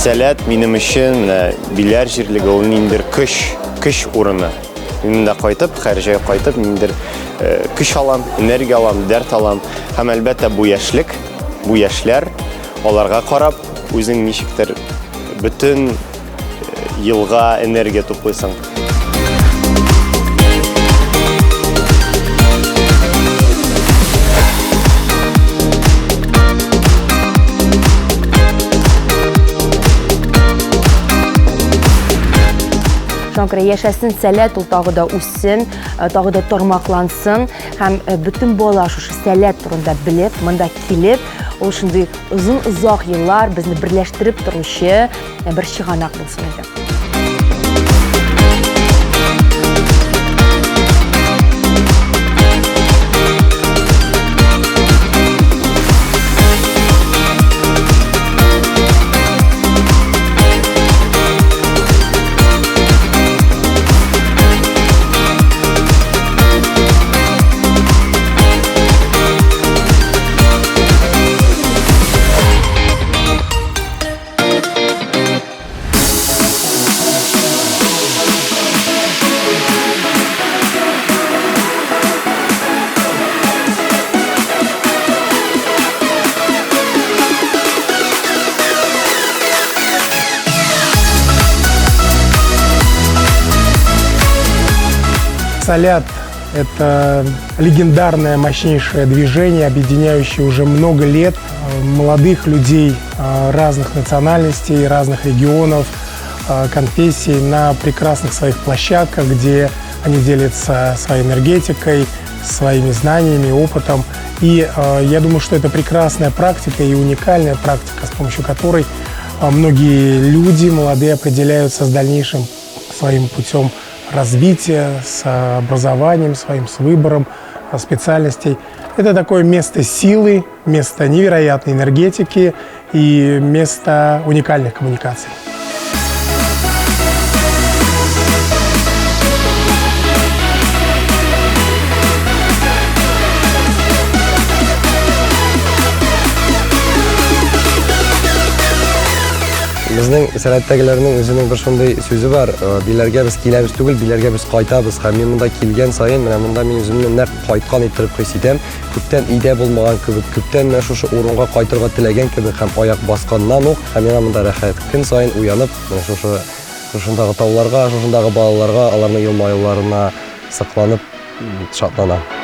Сәләт минем өчен биләр җирлеге ул ниндидер көч урыны. Мин дә кайтып, һәр җай кайтып, ниндидер көч алам, энергия алам, дәрт алам. Һәм әлбәттә бу яшьлек, бу яшьләр аларга карап үзең ничектер бөтен елга энергия туплыйсың. Шуңа яшәсен сәләт, ул тагы да үссен, тагы да тормаклансын һәм бөтен бала шушы сәләт турында белеп, монда килеп, ул шундый озак еллар безне берләштереп торучы бер чыганак булсын иде. Салят – это легендарное, мощнейшее движение, объединяющее уже много лет молодых людей разных национальностей, разных регионов, конфессий на прекрасных своих площадках, где они делятся своей энергетикой, своими знаниями, опытом. И я думаю, что это прекрасная практика и уникальная практика, с помощью которой многие люди молодые определяются с дальнейшим своим путем развития, с образованием своим, с выбором специальностей. Это такое место силы, место невероятной энергетики и место уникальных коммуникаций. Безнең сәләттәгеләрнең үзенең бер шундый сүзе бар. Биләргә без киләбез түгел, биләргә без кайтабыз. Һәм мин монда килгән саен, менә монда мин үземне нәкъ кайткан итеп хис итәм. Күптән идә булмаган кебек, күптән шушы урынга кайтырга теләгән кебек һәм аяк басканнан ук, һәм миңа монда рәхәт. Көн саен уянып, менә шундагы тауларга, шундагы балаларга, аларның елмаюларына сокланып, шатланам.